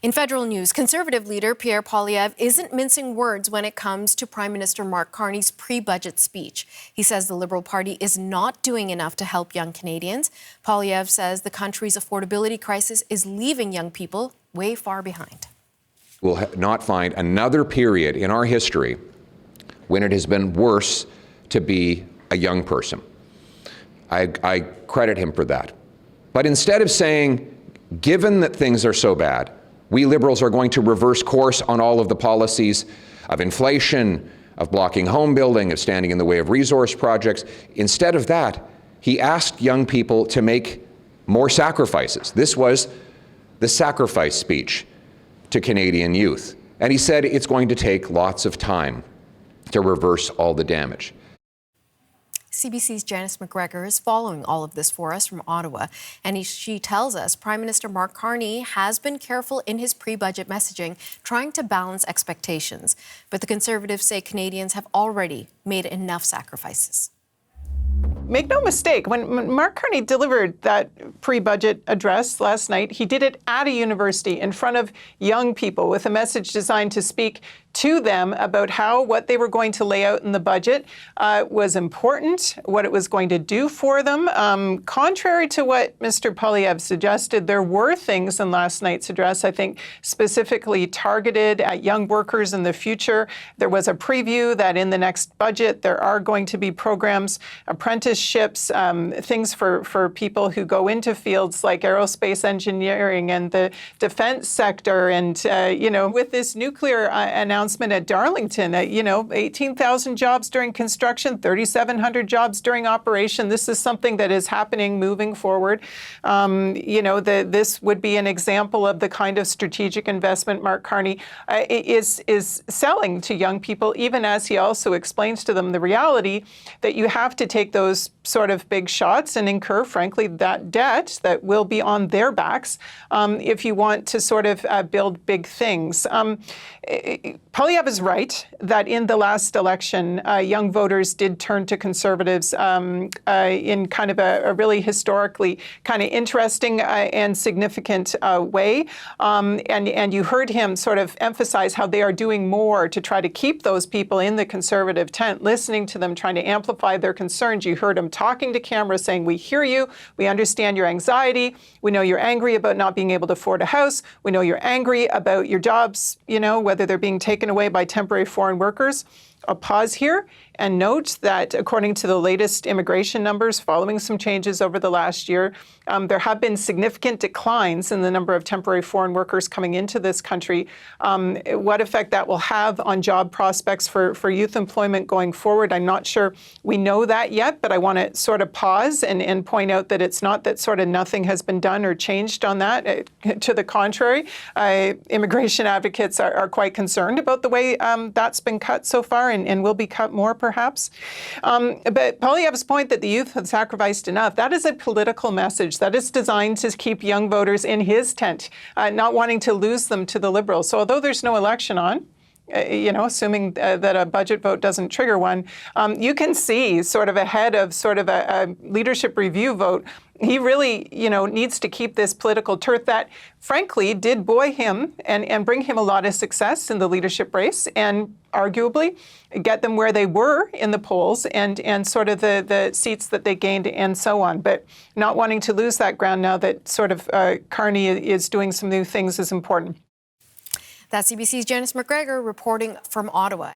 In federal news, Conservative leader Pierre Poilievre isn't mincing words when it comes to Prime Minister Mark Carney's pre-budget speech. He says the Liberal Party is not doing enough to help young Canadians. Poilievre says the country's affordability crisis is leaving young people way far behind. We'll not find another period in our history when it has been worse to be a young person. I credit him for that. But instead of saying, given that things are so bad, we Liberals are going to reverse course on all of the policies of inflation, of blocking home building, of standing in the way of resource projects. Instead of that, he asked young people to make more sacrifices. This was the sacrifice speech to Canadian youth. And he said it's going to take lots of time to reverse all the damage. CBC's Janice McGregor is following all of this for us from Ottawa, and she tells us Prime Minister Mark Carney has been careful in his pre-budget messaging, trying to balance expectations. But the Conservatives say Canadians have already made enough sacrifices. Make no mistake, when Mark Carney delivered that pre-budget address last night, he did it at a university in front of young people with a message designed to speak to them about how what they were going to lay out in the budget was important, what it was going to do for them. Contrary to what Mr. Poilievre suggested, there were things in last night's address, I think, specifically targeted at young workers in the future. There was a preview that in the next budget there are going to be programs, apprenticeships, things for people who go into fields like aerospace engineering and the defense sector. And, with this nuclear announcement at Darlington, 18,000 jobs during construction, 3,700 jobs during operation. This is something that is happening moving forward. This would be an example of the kind of strategic investment Mark Carney is selling to young people, even as he also explains to them the reality that you have to take those sort of big shots and incur, frankly, that debt that will be on their backs if you want to sort of build big things. Poilievre is right that in the last election, young voters did turn to Conservatives in kind of a really historically kind of interesting and significant way. And you heard him sort of emphasize how they are doing more to try to keep those people in the Conservative tent, listening to them, trying to amplify their concerns. You heard him talking to camera saying, we hear you, we understand your anxiety, we know you're angry about not being able to afford a house, we know you're angry about your jobs, whether they're being taken away by temporary foreign workers. I'll pause here and note that according to the latest immigration numbers following some changes over the last year, there have been significant declines in the number of temporary foreign workers coming into this country. What effect that will have on job prospects for youth employment going forward, I'm not sure we know that yet, but I want to sort of pause and point out that it's not that sort of nothing has been done or changed on that. To the contrary, immigration advocates are quite concerned about the way that's been cut so far and will be cut more perhaps. But Poilievre's point that the youth have sacrificed enough, that is a political message that is designed to keep young voters in his tent, not wanting to lose them to the Liberals. So although there's no election on, assuming that a budget vote doesn't trigger one, you can see sort of ahead of sort of a leadership review vote, he really, needs to keep this political turf that, frankly, did buoy him and bring him a lot of success in the leadership race and arguably get them where they were in the polls and sort of the seats that they gained and so on. But not wanting to lose that ground now that sort of Carney is doing some new things is important. That's CBC's Janice McGregor reporting from Ottawa.